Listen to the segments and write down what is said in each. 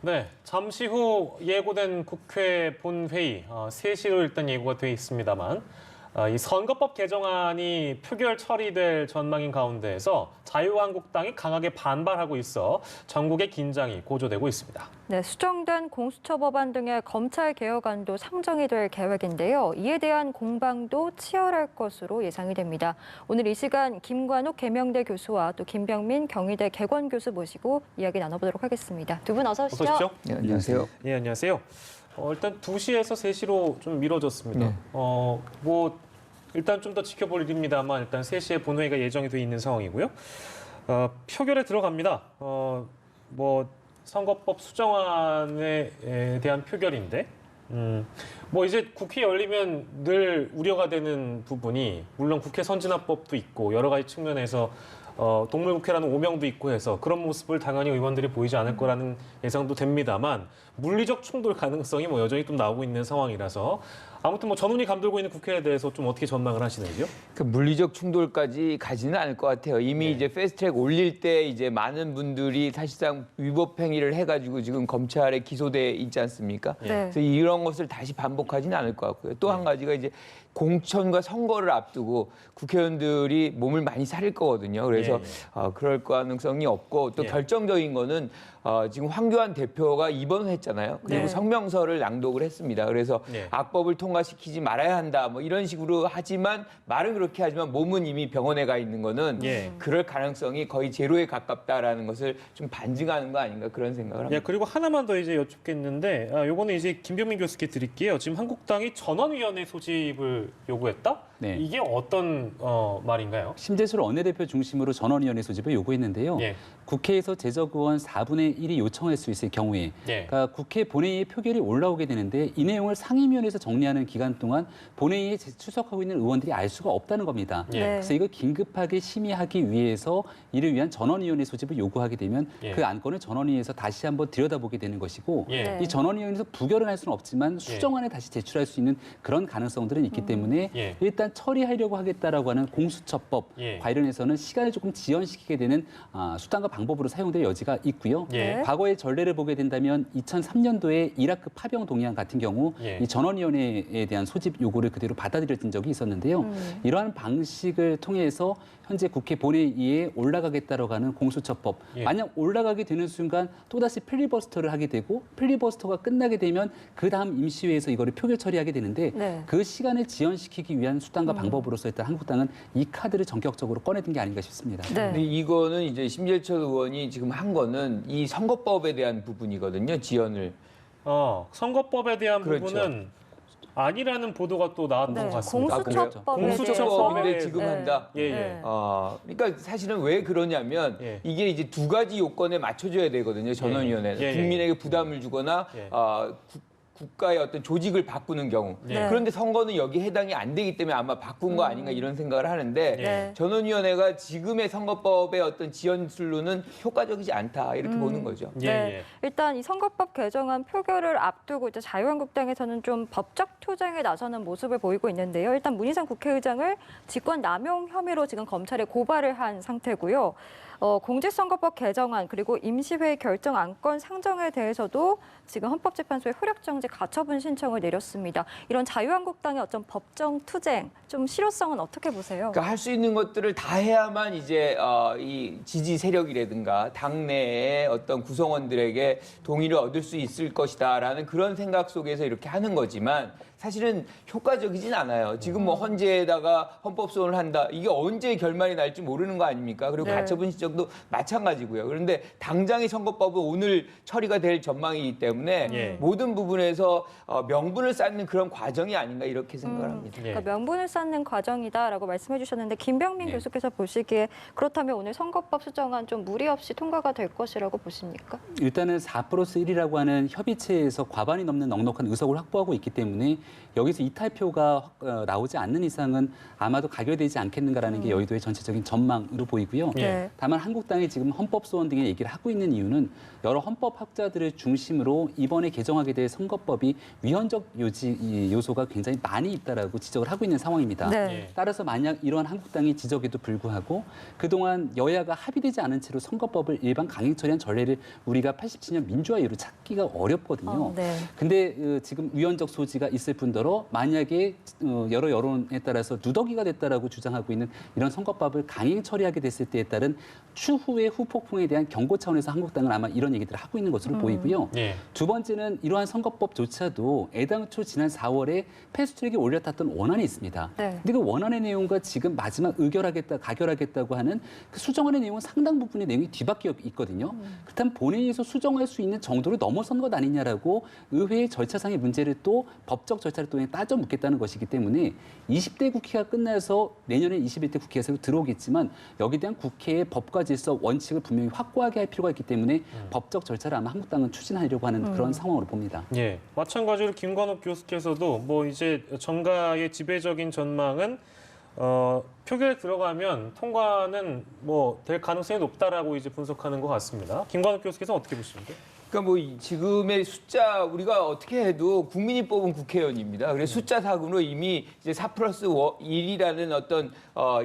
네, 잠시 후 예고된 국회 본회의 3시로 일단 예고가 돼 있습니다만 이 선거법 개정안이 표결 처리될 전망인 가운데에서 자유한국당이 강하게 반발하고 있어 전국의 긴장이 고조되고 있습니다. 네, 수정된 공수처 법안 등의 검찰 개혁안도 상정이 될 계획인데요. 이에 대한 공방도 치열할 것으로 예상이 됩니다. 오늘 이 시간 김관욱 계명대 교수와 또 김병민 경희대 개건 교수 모시고 이야기 나눠보도록 하겠습니다. 두 분 어서 오시죠. 어서 오십시오. 네, 안녕하세요. 네, 안녕하세요. 일단 2시에서 3시로 좀 미뤄졌습니다. 네. 일단 좀 더 지켜볼 일입니다만 일단 3시에 본회의가 예정이 돼 있는 상황이고요. 표결에 들어갑니다. 선거법 수정안에 대한 표결인데, 이제 국회 열리면 늘 우려가 되는 부분이 물론 국회 선진화법도 있고 여러 가지 측면에서 동물국회라는 오명도 있고 해서 그런 모습을 당연히 의원들이 보이지 않을 거라는 예상도 됩니다만 물리적 충돌 가능성이 여전히 좀 나오고 있는 상황이라서 아무튼 전운이 감돌고 있는 국회에 대해서 좀 어떻게 전망을 하시는지요? 그 물리적 충돌까지 가지는 않을 것 같아요. 이미 이제 패스트트랙 올릴 때 이제 많은 분들이 사실상 위법 행위를 해가지고 지금 검찰에 기소돼 있지 않습니까? 네. 그래서 이런 것을 다시 반복하지는 않을 것 같고요. 또 한 가지가 이제 공천과 선거를 앞두고 국회의원들이 몸을 많이 사릴 거거든요. 그래서 그럴 가능성이 없고 또 결정적인 거는 지금 황교안 대표가 입원을 했잖아요. 그리고 네. 성명서를 낭독을 했습니다. 그래서 악법을 통과시키지 말아야 한다. 이런 식으로 하지만 말은 그렇게 하지만 몸은 이미 병원에 가 있는 거는 그럴 가능성이 거의 제로에 가깝다라는 것을 좀 반증하는 거 아닌가 그런 생각을 합니다. 그리고 하나만 더 이제 여쭙겠는데 요거는 이제 김병민 교수께 드릴게요. 지금 한국당이 전원위원회 소집을 요구했다? 네. 이게 어떤 말인가요? 심재철 원내대표 중심으로 전원위원회 소집을 요구했는데요. 국회에서 제적의원 4분의 1이 요청할 수 있을 경우에 그러니까 국회 본회의에 표결이 올라오게 되는데 이 내용을 상임위원회에서 정리하는 기간 동안 본회의에 출석하고 있는 의원들이 알 수가 없다는 겁니다. 그래서 이걸 긴급하게 심의하기 위해서 이를 위한 전원위원회 소집을 요구하게 되면 그 안건을 전원위에서 다시 한번 들여다보게 되는 것이고 이 전원위원회에서 부결은 할 수는 없지만 수정안에 다시 제출할 수 있는 그런 가능성들은 있기 때문에 일단 처리하려고 하겠다라고 하는 공수처법 관련해서는 시간을 조금 지연시키게 되는 수단과 방법으로 사용될 여지가 있고요. 과거의 전례를 보게 된다면 2003년도에 이라크 파병 동의안 같은 경우 이 전원위원회에 대한 소집 요구를 그대로 받아들였던 적이 있었는데요. 이러한 방식을 통해서 현재 국회 본회의에 올라가겠다라고 하는 공수처법 만약 올라가게 되는 순간 또다시 필리버스터를 하게 되고 필리버스터가 끝나게 되면 그 다음 임시회에서 이거를 표결 처리하게 되는데 그 시간을 지연시키기 위한 수단과 방법으로서 일단 한국당은 이 카드를 전격적으로 꺼내든 게 아닌가 싶습니다. 근데 이거는 이제 심재철 의원이 지금 한 거는 이 선거법에 대한 부분이거든요. 지연을. 선거법에 대한 부분은 아니라는 보도가 또 나왔던 것 같습니다. 공수처법인데 지금 한다. 그러니까 사실은 왜 그러냐면 이게 이제 두 가지 요건에 맞춰줘야 되거든요. 전원위원회는 국민에게 부담을 주거나 국가의 어떤 조직을 바꾸는 경우. 그런데 선거는 여기 해당이 안 되기 때문에 아마 바꾼 거 아닌가 이런 생각을 하는데 전원위원회가 지금의 선거법의 어떤 지연술로는 효과적이지 않다 이렇게 보는 거죠. 일단 이 선거법 개정안 표결을 앞두고 이제 자유한국당에서는 좀 법적 투쟁에 나서는 모습을 보이고 있는데요. 일단 문희상 국회의장을 직권 남용 혐의로 지금 검찰에 고발을 한 상태고요. 공직선거법 개정안 그리고 임시회의 결정 안건 상정에 대해서도 지금 헌법재판소에 효력정지 가처분 신청을 내렸습니다. 이런 자유한국당의 어떤 법정 투쟁 좀 실효성은 어떻게 보세요? 그러니까 할 수 있는 것들을 다 해야만 이제 이 지지 세력이라든가 당내의 어떤 구성원들에게 동의를 얻을 수 있을 것이다라는 그런 생각 속에서 이렇게 하는 거지만 사실은 효과적이진 않아요. 지금 헌재에다가 헌법소원을 한다. 이게 언제 결말이 날지 모르는 거 아닙니까? 그리고 가처분 신청도 마찬가지고요. 그런데 당장의 선거법은 오늘 처리가 될 전망이기 때문에 모든 부분에서 명분을 쌓는 그런 과정이 아닌가 이렇게 생각을 합니다. 그러니까 명분을 쌓는 과정이다라고 말씀해 주셨는데 김병민 교수께서 보시기에 그렇다면 오늘 선거법 수정안 좀 무리 없이 통과가 될 것이라고 보십니까? 일단은 4+1이라고 하는 협의체에서 과반이 넘는 넉넉한 의석을 확보하고 있기 때문에 여기서 이탈표가 나오지 않는 이상은 아마도 가결되지 않겠는가라는 게 여의도의 전체적인 전망으로 보이고요. 다만 이런 한국당이 지금 헌법소원 등의 얘기를 하고 있는 이유는 여러 헌법학자들을 중심으로 이번에 개정하게 될 선거법이 위헌적 요소가 굉장히 많이 있다라고 지적을 하고 있는 상황입니다. 네. 따라서 만약 이러한 한국당의 지적에도 불구하고 그동안 여야가 합의되지 않은 채로 선거법을 일반 강행 처리한 전례를 우리가 87년 민주화 이후로 찾기가 어렵거든요. 네. 근데 지금 위헌적 소지가 있을 뿐더러 만약에 여러 여론에 따라서 누더기가 됐다라고 주장하고 있는 이런 선거법을 강행 처리하게 됐을 때에 따른 추후의 후폭풍에 대한 경고 차원에서 한국당은 아마 이런 얘기들을 하고 있는 것으로 보이고요. 예. 두 번째는 이러한 선거법조차도 애당초 지난 4월에 패스트트랙에 올려탔던 원안이 있습니다. 네. 근데 그 원안의 내용과 지금 마지막 가결하겠다고 하는 그 수정안의 내용은 상당 부분의 내용이 뒤바뀌어 있거든요. 그렇다면 본회의에서 수정할 수 있는 정도를 넘어선 것 아니냐라고 의회의 절차상의 문제를 또 법적 절차를 또 따져 묻겠다는 것이기 때문에 20대 국회가 끝나서 내년에 21대 국회가 새로 들어오겠지만 여기에 대한 국회의 법과 질서 원칙을 분명히 확고하게 할 필요가 있기 때문에 법적 절차를 아마 한국당은 추진하려고 하는 그런 상황으로 봅니다. 예, 마찬가지로 김관옥 교수께서도 뭐 이제 정가의 지배적인 전망은 표결에 들어가면 통과는 뭐 될 가능성이 높다라고 이제 분석하는 것 같습니다. 김관옥 교수께서는 어떻게 보시는데? 그러니까 뭐 지금의 숫자 우리가 어떻게 해도 국민이 뽑은 국회의원입니다. 그래서 숫자 사군으로 이미 이제 4+1이라는 어떤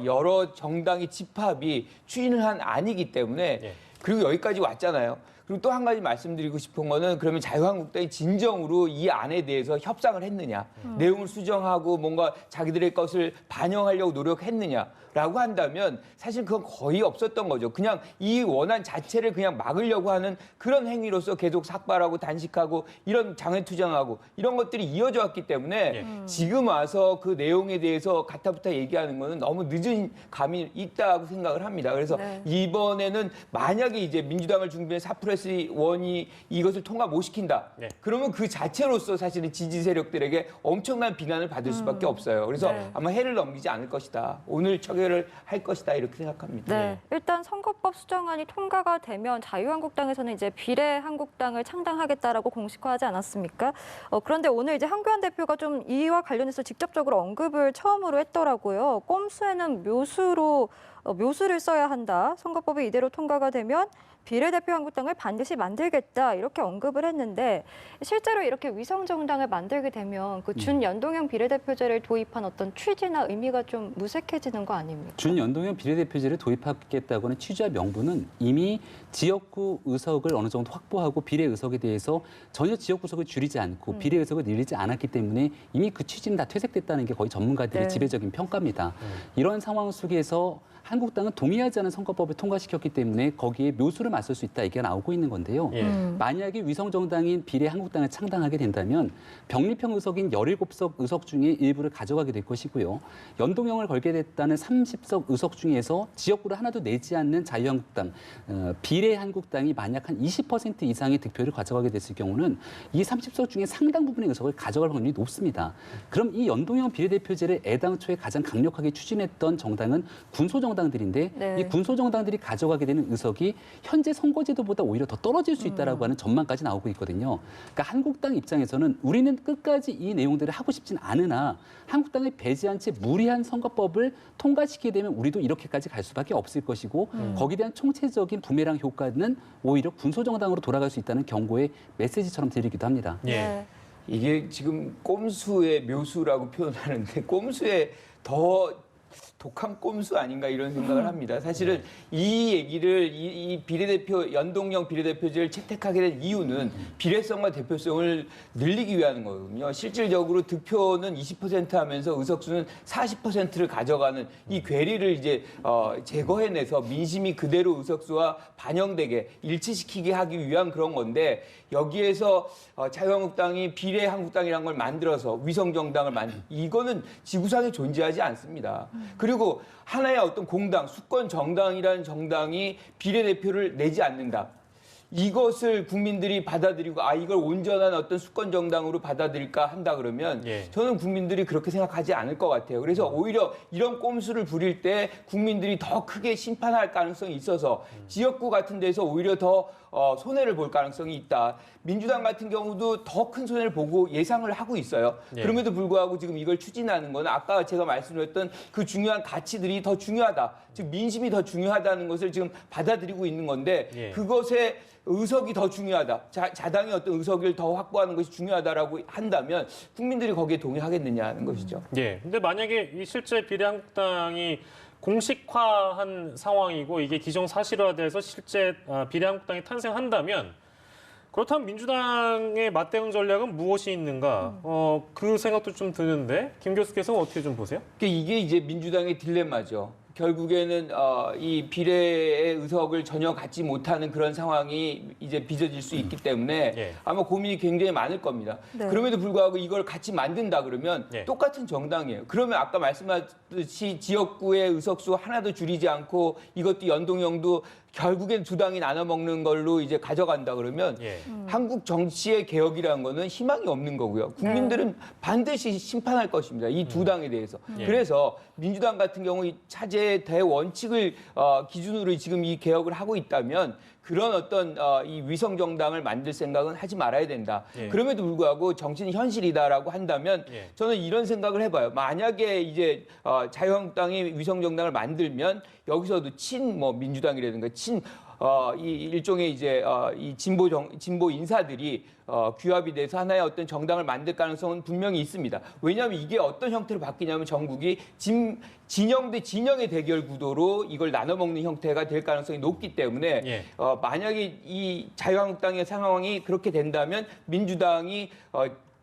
여러 정당의 집합이 추진을 한 안이기 때문에 예. 그리고 여기까지 왔잖아요. 그리고 또 한 가지 말씀드리고 싶은 거는 그러면 자유한국당이 진정으로 이 안에 대해서 협상을 했느냐, 내용을 수정하고 뭔가 자기들의 것을 반영하려고 노력했느냐라고 한다면 사실 그건 거의 없었던 거죠. 그냥 이 원안 자체를 그냥 막으려고 하는 그런 행위로서 계속 삭발하고 단식하고 이런 장외투쟁하고 이런 것들이 이어져 왔기 때문에 지금 와서 그 내용에 대해서 가타부타 얘기하는 거는 너무 늦은 감이 있다고 생각을 합니다. 그래서 네. 이번에는 만약에 이제 민주당을 중심의 4+1이 이것을 통과 못 시킨다. 네. 그러면 그 자체로서 사실은 지지 세력들에게 엄청난 비난을 받을 수밖에 없어요. 그래서 네. 아마 해를 넘기지 않을 것이다. 오늘 처결을 할 것이다. 이렇게 생각합니다. 네, 일단 선거법 수정안이 통과가 되면 자유한국당에서는 이제 비례한국당을 창당하겠다라고 공식화하지 않았습니까? 그런데 오늘 이제 한교안 대표가 좀 이와 관련해서 직접적으로 언급을 처음으로 했더라고요. 꼼수에는 묘수를 써야 한다. 선거법이 이대로 통과가 되면 비례대표 한국당을 반드시 만들겠다 이렇게 언급을 했는데 실제로 이렇게 위성정당을 만들게 되면 그 준연동형 비례대표제를 도입한 어떤 취지나 의미가 좀 무색해지는 거 아닙니까? 준연동형 비례대표제를 도입하겠다고 하는 취지와 명분은 이미 지역구 의석을 어느 정도 확보하고 비례 의석에 대해서 전혀 지역구 의석을 줄이지 않고 비례 의석을 늘리지 않았기 때문에 이미 그 취지는 다 퇴색됐다는 게 거의 전문가들의 네. 지배적인 평가입니다. 이런 상황 속에서 한국당은 동의하지 않은 선거법을 통과시켰기 때문에 거기에 묘수를 맞설 수 있다 얘기가 나오고 있는 건데요. 예. 만약에 위성정당인 비례한국당을 창당하게 된다면 병립형 의석인 17석 의석 중에 일부를 가져가게 될 것이고요. 연동형을 걸게 됐다는 30석 의석 중에서 지역구를 하나도 내지 않는 자유한국당, 비례한국당이 만약 한 20% 이상의 득표를 가져가게 됐을 경우는 이 30석 중에 상당 부분의 의석을 가져갈 확률이 높습니다. 그럼 이 연동형 비례대표제를 애당초에 가장 강력하게 추진했던 정당은 군소정당들인데 네. 이 군소정당들이 가져가게 되는 의석이 현재 선거제도보다 오히려 더 떨어질 수 있다라고 하는 전망까지 나오고 있거든요. 그러니까 한국당 입장에서는 우리는 끝까지 이 내용들을 하고 싶진 않으나 한국당을 배제한 채 무리한 선거법을 통과시키게 되면 우리도 이렇게까지 갈 수밖에 없을 것이고 거기에 대한 총체적인 부메랑 효과는 오히려 군소정당으로 돌아갈 수 있다는 경고의 메시지처럼 들리기도 합니다. 예. 네. 이게 지금 꼼수의 묘수라고 표현하는데 꼼수의 더 독한 꼼수 아닌가 이런 생각을 합니다. 사실은 이 얘기를 이 비례대표 연동형 비례대표제를 채택하게 된 이유는 비례성과 대표성을 늘리기 위한 거거든요. 실질적으로 득표는 20% 하면서 의석수는 40%를 가져가는 이 괴리를 이제 제거해내서 민심이 그대로 의석수와 반영되게 일치시키게 하기 위한 그런 건데 여기에서 자유한국당이 비례한국당이라는 걸 만들어서 위성정당을 이거는 지구상에 존재하지 않습니다. 그리고 하나의 어떤 공당, 수권 정당이라는 정당이 비례대표를 내지 않는다. 이것을 국민들이 받아들이고 이걸 온전한 어떤 수권 정당으로 받아들일까 한다 그러면 예. 저는 국민들이 그렇게 생각하지 않을 것 같아요. 그래서 오히려 이런 꼼수를 부릴 때 국민들이 더 크게 심판할 가능성이 있어서 지역구 같은 데서 오히려 더 손해를 볼 가능성이 있다. 민주당 같은 경우도 더 큰 손해를 보고 예상을 하고 있어요. 예. 그럼에도 불구하고 지금 이걸 추진하는 건 아까 제가 말씀드렸던 그 중요한 가치들이 더 중요하다. 즉 민심이 더 중요하다는 것을 지금 받아들이고 있는 건데 예. 그것에 의석이 더 중요하다. 자당의 어떤 의석을 더 확보하는 것이 중요하다라고 한다면 국민들이 거기에 동의하겠느냐는 것이죠. 예. 근데 만약에 이 실제 비례한국당이 공식화한 상황이고 이게 기정사실화돼서 실제 비례한국당이 탄생한다면 그렇다면 민주당의 맞대응 전략은 무엇이 있는가? 그 생각도 좀 드는데 김 교수께서는 어떻게 좀 보세요? 이게 이제 민주당의 딜레마죠. 결국에는 이 비례의 의석을 전혀 갖지 못하는 그런 상황이 이제 빚어질 수 있기 때문에 예. 아마 고민이 굉장히 많을 겁니다. 네. 그럼에도 불구하고 이걸 같이 만든다 그러면 예. 똑같은 정당이에요. 그러면 아까 말씀하셨듯이 지역구의 의석수 하나도 줄이지 않고 이것도 연동형도 결국엔 두 당이 나눠 먹는 걸로 이제 가져간다 그러면 예. 한국 정치의 개혁이라는 거는 희망이 없는 거고요. 국민들은 반드시 심판할 것입니다. 이 두 당에 대해서. 예. 그래서 민주당 같은 경우 이 차제의 대원칙을 기준으로 지금 이 개혁을 하고 있다면 그런 어떤 이 위성 정당을 만들 생각은 하지 말아야 된다. 예. 그럼에도 불구하고 정치는 현실이다라고 한다면 예. 저는 이런 생각을 해봐요. 만약에 이제 자유한국당이 위성 정당을 만들면 여기서도 민주당이라든가 이 일종의 이제 이 진보 인사들이 규합이 돼서 하나의 어떤 정당을 만들 가능성은 분명히 있습니다. 왜냐하면 이게 어떤 형태로 바뀌냐면 전국이 진영 대 진영의 대결 구도로 이걸 나눠 먹는 형태가 될 가능성이 높기 때문에 예. 만약에 이 자유한국당의 상황이 그렇게 된다면 민주당이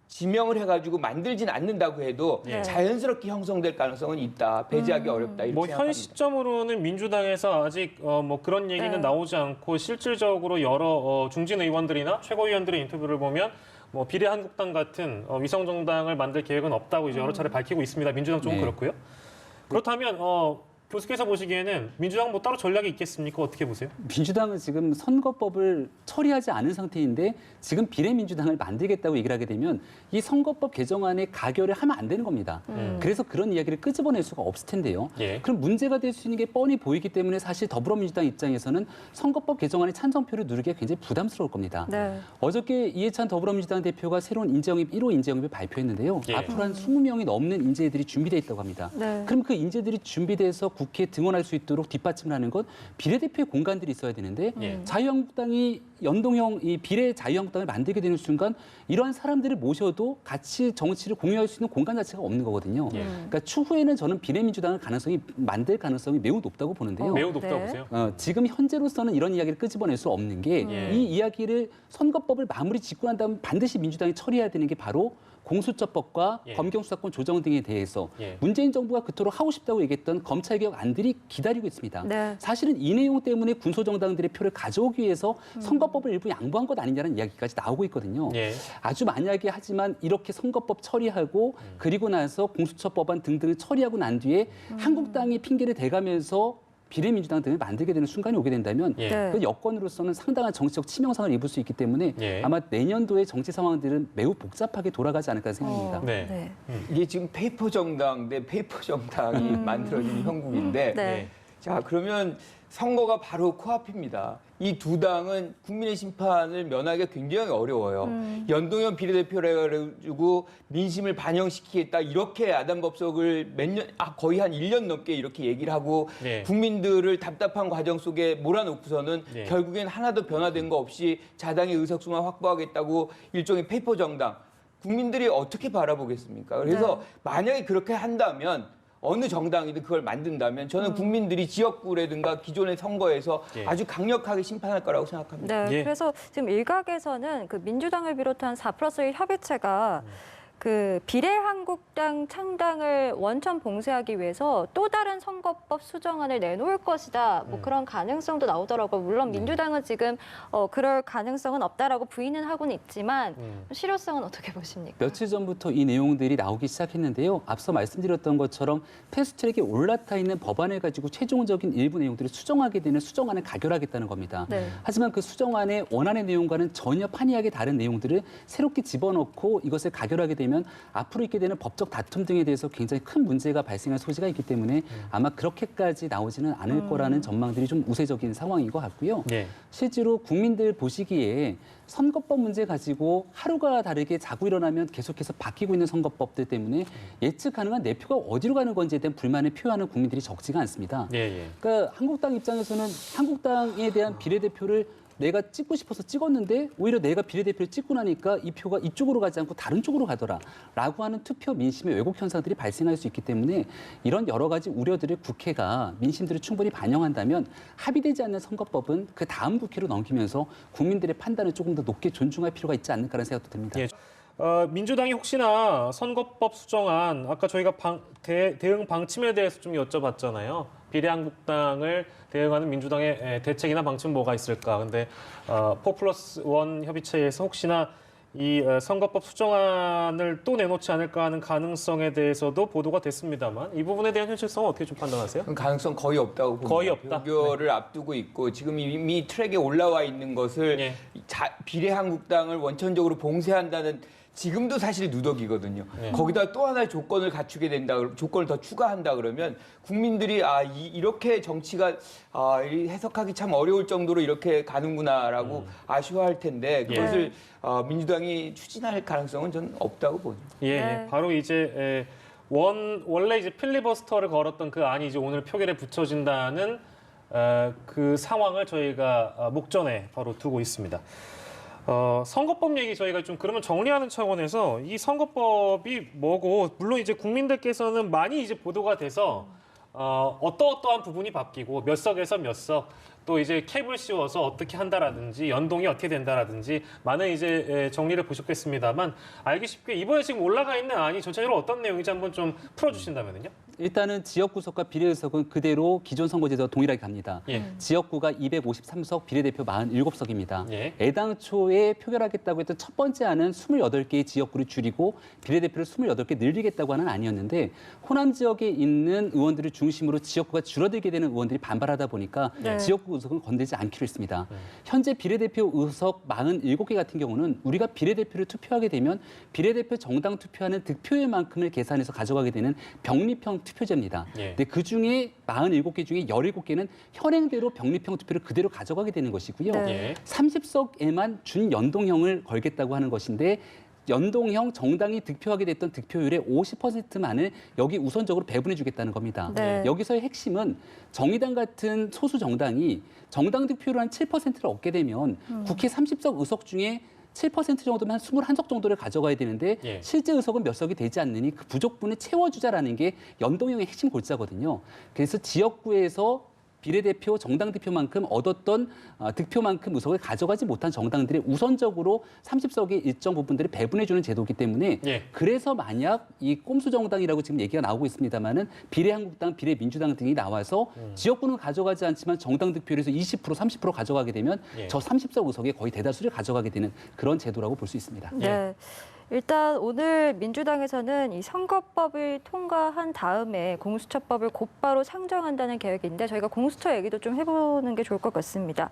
지명을 해가지고 만들진 않는다고 해도 예. 자연스럽게 형성될 가능성은 있다. 배제하기 어렵다. 이렇게 뭐 현 생각합니다. 시점으로는 민주당에서 아직 뭐 그런 얘기는 네. 나오지 않고 실질적으로 여러 중진 의원들이나 최고위원들의 인터뷰를 보면 뭐 비례한국당 같은 위성 정당을 만들 계획은 없다고 이제 여러 차례 밝히고 있습니다. 민주당 쪽은 네. 그렇고요. 그렇다면 교수께서 보시기에는 민주당 뭐 따로 전략이 있겠습니까? 어떻게 보세요? 민주당은 지금 선거법을 처리하지 않은 상태인데 지금 비례민주당을 만들겠다고 얘기를 하게 되면 이 선거법 개정안에 가결을 하면 안 되는 겁니다. 그래서 그런 이야기를 끄집어낼 수가 없을 텐데요. 예. 그럼 문제가 될 수 있는 게 뻔히 보이기 때문에 사실 더불어민주당 입장에서는 선거법 개정안에 찬성표를 누르기가 굉장히 부담스러울 겁니다. 네. 어저께 이해찬 더불어민주당 대표가 새로운 인재영입 1호 인재영입을 발표했는데요. 예. 앞으로 한 20명이 넘는 인재들이 준비되어 있다고 합니다. 네. 그럼 그 인재들이 준비돼서 국회에 등원할 수 있도록 뒷받침을 하는 것 비례대표의 공간들이 있어야 되는데 예. 자유한국당이 연동형 이 비례 자유한국당을 만들게 되는 순간 이러한 사람들을 모셔도 같이 정치를 공유할 수 있는 공간 자체가 없는 거거든요. 예. 그러니까 추후에는 저는 비례민주당을 만들 가능성이 매우 높다고 보는데요. 매우 높다고 네. 보세요? 지금 현재로서는 이런 이야기를 끄집어낼 수 없는 게 이 예. 이야기를 선거법을 마무리 짓고 난 다음 반드시 민주당이 처리해야 되는 게 바로 공수처법과 예. 검경수사권 조정 등에 대해서 예. 문재인 정부가 그토록 하고 싶다고 얘기했던 검찰개혁 안들이 기다리고 있습니다. 네. 사실은 이 내용 때문에 군소정당들의 표를 가져오기 위해서 선거법을 일부 양보한 것 아니냐는 이야기까지 나오고 있거든요. 예. 아주 만약에 하지만 이렇게 선거법 처리하고 그리고 나서 공수처법안 등등을 처리하고 난 뒤에 한국당이 핑계를 대가면서 비례민주당 등을 만들게 되는 순간이 오게 된다면 예. 네. 그 여건으로서는 상당한 정치적 치명상을 입을 수 있기 때문에 예. 아마 내년도의 정치 상황들은 매우 복잡하게 돌아가지 않을까 생각합니다. 네. 이게 지금 페이퍼 정당 대 페이퍼 정당이 만들어진 형국인데 네. 예. 자 그러면 선거가 바로 코앞입니다. 이 두 당은 국민의 심판을 면하기가 굉장히 어려워요. 연동형 비례대표를 해가지고 민심을 반영시키겠다 이렇게 야단법석을 거의 한 1년 넘게 이렇게 얘기를 하고 네. 국민들을 답답한 과정 속에 몰아놓고서는 네. 결국엔 하나도 변화된 거 없이 자당의 의석수만 확보하겠다고 일종의 페이퍼 정당. 국민들이 어떻게 바라보겠습니까? 그래서 만약에 그렇게 한다면 어느 정당이든 그걸 만든다면 저는 국민들이 지역구라든가 기존의 선거에서 예. 아주 강력하게 심판할 거라고 생각합니다. 네, 예. 그래서 지금 일각에서는 그 민주당을 비롯한 4+1 협의체가 그 비례한국당 창당을 원천 봉쇄하기 위해서 또 다른 선거법 수정안을 내놓을 것이다. 뭐 그런 가능성도 나오더라고요. 물론 민주당은 지금 그럴 가능성은 없다라고 부인은 하고는 있지만 실효성은 어떻게 보십니까? 며칠 전부터 이 내용들이 나오기 시작했는데요. 앞서 말씀드렸던 것처럼 패스트트랙에 올라타 있는 법안을 가지고 최종적인 일부 내용들을 수정하게 되는 수정안을 가결하겠다는 겁니다. 네. 하지만 그 수정안의 원안의 내용과는 전혀 판이하게 다른 내용들을 새롭게 집어넣고 이것을 가결하게 되면 되면 앞으로 있게 되는 법적 다툼 등에 대해서 굉장히 큰 문제가 발생할 소지가 있기 때문에 아마 그렇게까지 나오지는 않을 거라는 전망들이 좀 우세적인 상황인 것 같고요. 예. 실제로 국민들 보시기에 선거법 문제 가지고 하루가 다르게 자고 일어나면 계속해서 바뀌고 있는 선거법들 때문에 예측 가능한 내 표가 어디로 가는 건지에 대한 불만을 표하는 국민들이 적지가 않습니다. 예, 예. 그러니까 한국당 입장에서는 한국당에 대한 비례대표를 내가 찍고 싶어서 찍었는데 오히려 내가 비례대표를 찍고 나니까 이 표가 이쪽으로 가지 않고 다른 쪽으로 가더라라고 하는 투표 민심의 왜곡 현상들이 발생할 수 있기 때문에 이런 여러 가지 우려들을 국회가 민심들을 충분히 반영한다면 합의되지 않는 선거법은 그 다음 국회로 넘기면서 국민들의 판단을 조금 더 높게 존중할 필요가 있지 않을까라는 생각도 듭니다. 예. 민주당이 혹시나 선거법 수정안 아까 저희가 대응 방침에 대해서 좀 여쭤봤잖아요. 비례한국당을 대응하는 민주당의 대책이나 방침은 뭐가 있을까? 근데 4+1 협의체에서 혹시나 이 선거법 수정안을 또 내놓지 않을까 하는 가능성에 대해서도 보도가 됐습니다만 이 부분에 대한 현실성은 어떻게 좀 판단하세요? 가능성 거의 없다고 봅니다. 거의 없다. 표결을 앞두고 있고 지금 이미 트랙에 올라와 있는 것을 예. 비례한국당을 원천적으로 봉쇄한다는 지금도 사실 누더기거든요. 네. 거기다 또 하나의 조건을 갖추게 된다, 조건을 더 추가한다 그러면 국민들이 이렇게 정치가 해석하기 참 어려울 정도로 이렇게 가는구나라고 아쉬워할 텐데 그것을 민주당이 추진할 가능성은 저는 없다고 봅니다. 예, 네. 바로 이제 원래 이제 필리버스터를 걸었던 그 안이 이제 오늘 표결에 붙여진다는 그 상황을 저희가 목전에 바로 두고 있습니다. 선거법 얘기 저희가 좀 그러면 정리하는 차원에서 이 선거법이 뭐고 물론 이제 국민들께서는 많이 이제 보도가 돼서 어떠한 부분이 바뀌고 몇 석에서 몇 석 또 이제 캡을 씌워서 어떻게 한다라든지 연동이 어떻게 된다라든지 많은 이제 정리를 보셨겠습니다만 알기 쉽게 이번에 지금 올라가 있는 안이 전체적으로 어떤 내용인지 한번 좀 풀어주신다면요. 일단은 지역구석과 비례의석은 그대로 기존 선거제도와 동일하게 갑니다. 예. 지역구가 253석, 비례대표 47석입니다. 예. 애당초에 표결하겠다고 했던 첫 번째 안은 28개의 지역구를 줄이고 비례대표를 28개 늘리겠다고 하는 안이었는데 호남 지역에 있는 의원들을 중심으로 지역구가 줄어들게 되는 의원들이 반발하다 보니까 네. 지역구 의석은 건들지 않기로 했습니다. 현재 비례대표 의석 47개 같은 경우는 우리가 비례대표를 투표하게 되면 비례대표 정당 투표하는 득표율만큼을 계산해서 가져가게 되는 병립형 투표제입니다. 예. 근데 그중에 47개 중에 17개는 현행대로 병립형 투표를 그대로 가져가게 되는 것이고요. 네. 예. 30석에만 준연동형을 걸겠다고 하는 것인데 연동형 정당이 득표하게 됐던 득표율의 50%만을 여기 우선적으로 배분해 주겠다는 겁니다. 네. 여기서의 핵심은 정의당 같은 소수 정당이 정당 득표율 한 7%를 얻게 되면 국회 30석 의석 중에 7% 정도면 한 21석 정도를 가져가야 되는데 예. 실제 의석은 몇 석이 되지 않느니 그 부족분을 채워주자라는 게 연동형의 핵심 골자거든요. 그래서 지역구에서 비례대표, 정당 득표만큼 얻었던 득표만큼 의석을 가져가지 못한 정당들이 우선적으로 30석의 일정 부분들을 배분해주는 제도이기 때문에 예. 그래서 만약 이 꼼수 정당이라고 지금 얘기가 나오고 있습니다만은 비례한국당, 비례민주당 등이 나와서 지역구는 가져가지 않지만 정당 득표율에서 20%, 30% 가져가게 되면 예. 저 30석 의석의 거의 대다수를 가져가게 되는 그런 제도라고 볼 수 있습니다. 네. 일단 오늘 민주당에서는 이 선거법을 통과한 다음에 공수처법을 곧바로 상정한다는 계획인데 저희가 공수처 얘기도 좀 해보는 게 좋을 것 같습니다.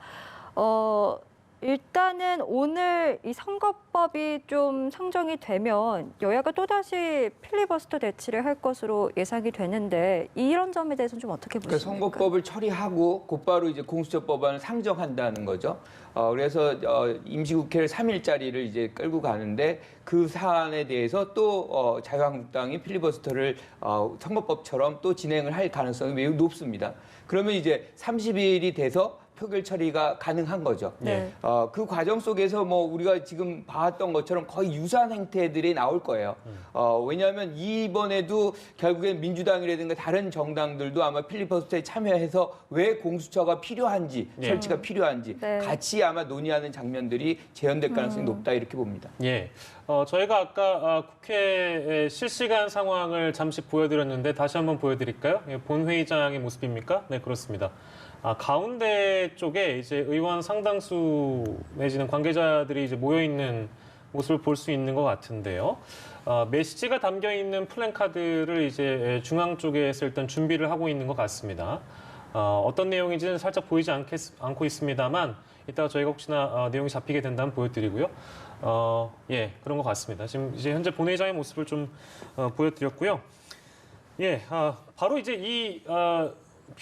일단은 오늘 이 선거법이 좀 상정이 되면 여야가 또다시 필리버스터 대치를 할 것으로 예상이 되는데 이런 점에 대해서는 좀 어떻게 그러니까 보십니까? 선거법을 처리하고 곧바로 이제 공수처법안을 상정한다는 거죠. 그래서 임시국회를 3일짜리를 이제 끌고 가는데 그 사안에 대해서 또 자유한국당이 필리버스터를 선거법처럼 또 진행을 할 가능성이 매우 높습니다. 그러면 이제 30일이 돼서 표결 처리가 가능한 거죠. 네. 그 과정 속에서 뭐 우리가 지금 봐왔던 것처럼 거의 유사한 행태들이 나올 거예요. 왜냐하면 이번에도 결국엔 민주당이라든가 다른 정당들도 아마 필리버스터에 참여해서 왜 공수처가 필요한지, 네. 설치가 필요한지 네. 같이 아마 논의하는 장면들이 재현될 가능성이 높다 이렇게 봅니다. 예. 저희가 아까 국회 실시간 상황을 잠시 보여드렸는데 다시 한번 보여드릴까요? 예, 본회의장의 모습입니까? 네, 그렇습니다. 가운데 쪽에 이제 의원 상당수 내지는 관계자들이 이제 모여 있는 모습을 볼 수 있는 것 같은데요. 메시지가 담겨 있는 플랜카드를 이제 중앙 쪽에서 일단 준비를 하고 있는 것 같습니다. 어떤 내용인지는 살짝 보이지 않고 있습니다만 이따가 저희가 혹시나 내용이 잡히게 된다면 보여드리고요. 예, 그런 것 같습니다. 지금 이제 현재 본회의장의 모습을 좀 보여드렸고요. 예, 바로 이제 이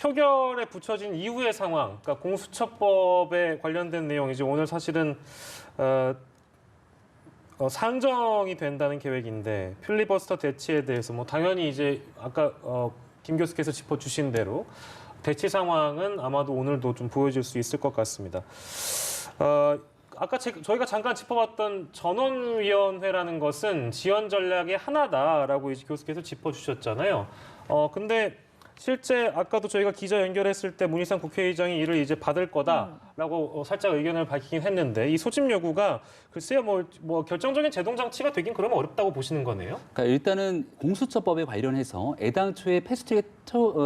표결에 붙여진 이후의 상황, 그러니까 공수처법에 관련된 내용이지 오늘 사실은 상정이 된다는 계획인데 필리버스터 대치에 대해서 뭐 당연히 이제 아까 김 교수께서 짚어주신 대로 대치 상황은 아마도 오늘도 좀 보여질 수 있을 것 같습니다. 아까 저희가 잠깐 짚어봤던 전원위원회라는 것은 지원 전략의 하나다라고 이제 교수께서 짚어주셨잖아요. 근데 실제 아까도 저희가 기자 연결했을 때 문희상 국회의장이 이를 이제 받을 거다라고 살짝 의견을 밝히긴 했는데 이 소집 요구가 글쎄요 뭐 결정적인 제동 장치가 되긴 그러면 어렵다고 보시는 거네요. 그러니까 일단은 공수처법에 관련해서 애당초에 패스트트랙에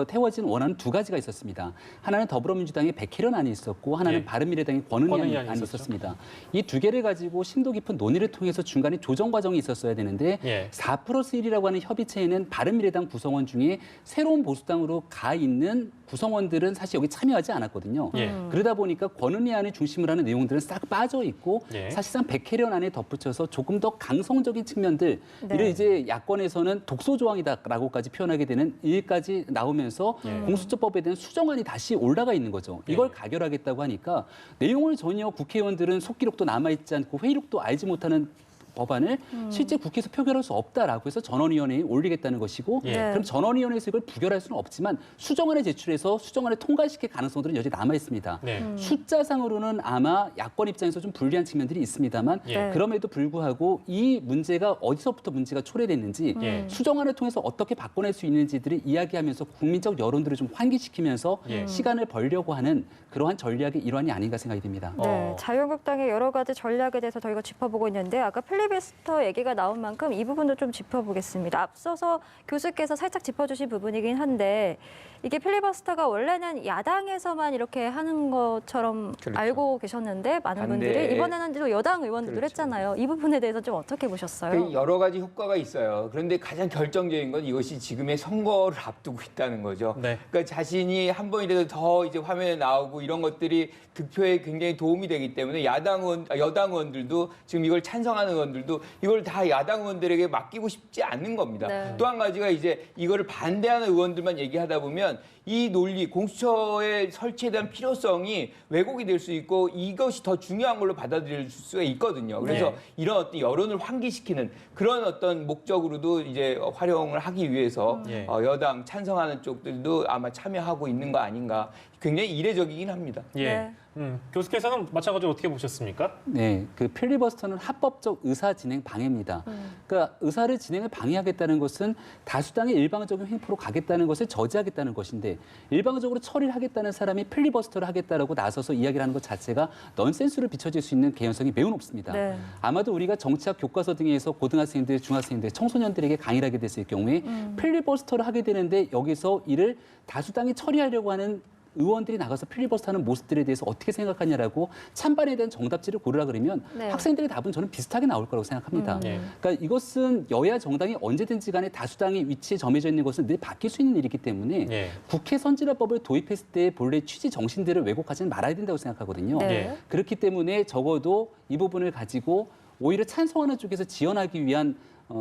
태워진 원안은 두 가지가 있었습니다. 하나는 더불어민주당의 백혜련안이 있었고 하나는 예. 바른미래당의 권은희안이 있었죠. 있었습니다. 이 두 개를 가지고 심도 깊은 논의를 통해서 중간에 조정 과정이 있었어야 되는데 예. 4+1이라고 하는 협의체에는 바른미래당 구성원 중에 새로운 보수당으로 가 있는 구성원들은 사실 여기 참여하지 않았거든요. 예. 그러다 보니까 권은희안이 중심으로 하는 내용들은 싹 빠져 있고 예. 사실상 백혜련안에 덧붙여서 조금 더 강성적인 측면들 네. 이를 이제 야권에서는 독소 조항이다라고까지 표현하게 되는 일까지 나오면서 공수처법에 대한 수정안이 다시 올라가 있는 거죠. 이걸 예. 가결하겠다고 하니까 내용을 전혀 국회의원들은 속기록도 남아있지 않고 회의록도 알지 못하는 법안을 실제 국회에서 표결할 수 없다라고 해서 전원위원회에 올리겠다는 것이고 예. 그럼 전원위원회에서 이걸 부결할 수는 없지만 수정안을 제출해서 수정안을 통과시킬 가능성들은 여전히 남아 있습니다. 네. 숫자상으로는 아마 야권 입장에서 좀 불리한 측면들이 있습니다만 예. 그럼에도 불구하고 이 문제가 어디서부터 문제가 초래됐는지 예. 수정안을 통해서 어떻게 바꿔낼 수 있는지들을 이야기하면서 국민적 여론들을 좀 환기시키면서 예. 시간을 벌려고 하는 그러한 전략의 일환이 아닌가 생각이 듭니다. 네, 자유한국당의 여러 가지 전략에 대해서 저희가 짚어보고 있는데 아까 필리버스터 얘기가 나온 만큼 이 부분도 좀 짚어보겠습니다. 앞서서 교수께서 살짝 짚어주신 부분이긴 한데 이게 필리버스터가 원래는 야당에서만 이렇게 하는 것처럼 그렇죠. 알고 계셨는데 많은 반대- 분들이 이번에는 또 여당 의원들도 그렇죠. 했잖아요. 이 부분에 대해서 좀 어떻게 보셨어요? 여러 가지 효과가 있어요. 그런데 가장 결정적인 건 이것이 지금의 선거를 앞두고 있다는 거죠. 네. 그러니까 자신이 한 번이라도 더 이제 화면에 나오고 이런 것들이 득표에 굉장히 도움이 되기 때문에 여당 의원들도 지금 이걸 찬성하는 의원들도 이걸 다 야당 의원들에게 맡기고 싶지 않는 겁니다. 네. 또 한 가지가 이제 이거를 반대하는 의원들만 얘기하다 보면 이 논리, 공수처의 설치에 대한 필요성이 왜곡이 될 수 있고 이것이 더 중요한 걸로 받아들일 수가 있거든요. 그래서 네. 이런 어떤 여론을 환기시키는 그런 어떤 목적으로도 이제 활용을 하기 위해서 예. 여당 찬성하는 쪽들도 아마 참여하고 있는 거 아닌가. 굉장히 이례적이긴 합니다. 예. 네. 교수께서는 마찬가지로 어떻게 보셨습니까? 네, 그 필리버스터는 합법적 의사 진행 방해입니다. 그러니까 의사를 진행을 방해하겠다는 것은 다수당의 일방적인 횡포로 가겠다는 것을 저지하겠다는 것인데 일방적으로 처리를 하겠다는 사람이 필리버스터를 하겠다라고 나서서 이야기를 하는 것 자체가 넌센스를 비춰질 수 있는 개연성이 매우 높습니다. 네. 아마도 우리가 정치학 교과서 등에서 고등학생들, 중학생들, 청소년들에게 강의를 하게 됐을 경우에 필리버스터를 하게 되는데 여기서 이를 다수당이 처리하려고 하는 의원들이 나가서 필리버스터하는 모습들에 대해서 어떻게 생각하냐라고 찬반에 대한 정답지를 고르라 그러면 네. 학생들의 답은 저는 비슷하게 나올 거라고 생각합니다. 예. 그러니까 이것은 여야 정당이 언제든지 간에 다수당의 위치에 점해져 있는 것은 늘 바뀔 수 있는 일이기 때문에 예. 국회 선진화법을 도입했을 때 본래 취지 정신들을 왜곡하지는 말아야 된다고 생각하거든요. 네. 예. 그렇기 때문에 적어도 이 부분을 가지고 오히려 찬성하는 쪽에서 지원하기 위한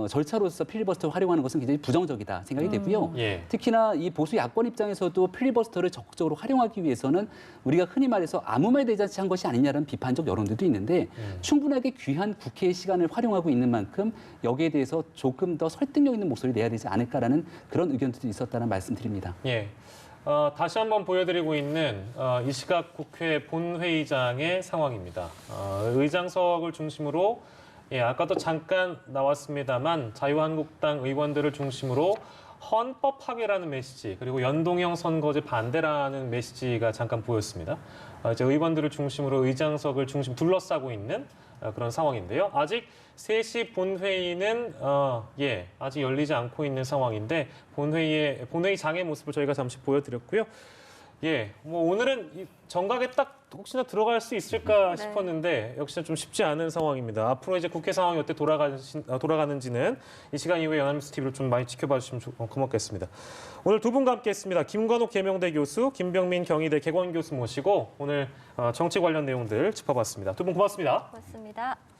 절차로서 필리버스터를 활용하는 것은 굉장히 부정적이다 생각이 되고요. 예. 특히나 이 보수 야권 입장에서도 필리버스터를 적극적으로 활용하기 위해서는 우리가 흔히 말해서 아무 말 대잔치 한 것이 아니냐라는 비판적 여론들도 있는데 충분하게 귀한 국회의 시간을 활용하고 있는 만큼 여기에 대해서 조금 더 설득력 있는 목소리를 내야 되지 않을까라는 그런 의견들도 있었다는 말씀드립니다. 예. 다시 한번 보여드리고 있는 이 시각 국회 본회의장의 상황입니다. 의장석을 중심으로 예, 아까도 잠깐 나왔습니다만 자유한국당 의원들을 중심으로 헌법 파괴라는 메시지 그리고 연동형 선거제 반대라는 메시지가 잠깐 보였습니다. 이제 의원들을 중심으로 의장석을 중심 둘러싸고 있는 그런 상황인데요. 아직 3시 본회의는 아직 열리지 않고 있는 상황인데 본회의장의 모습을 저희가 잠시 보여드렸고요. 예, 뭐 오늘은 이 정각에 딱 혹시나 들어갈 수 있을까 네. 싶었는데 역시나 좀 쉽지 않은 상황입니다. 앞으로 이제 국회 상황이 어떻게 돌아가는지는 이 시간 이후에 연합뉴스 TV로 좀 많이 지켜봐 주시면 고맙겠습니다. 오늘 두 분과 함께했습니다. 김관욱 계명대 교수, 김병민 경희대 개건 교수 모시고 오늘 정치 관련 내용들 짚어봤습니다. 두 분 고맙습니다. 고맙습니다.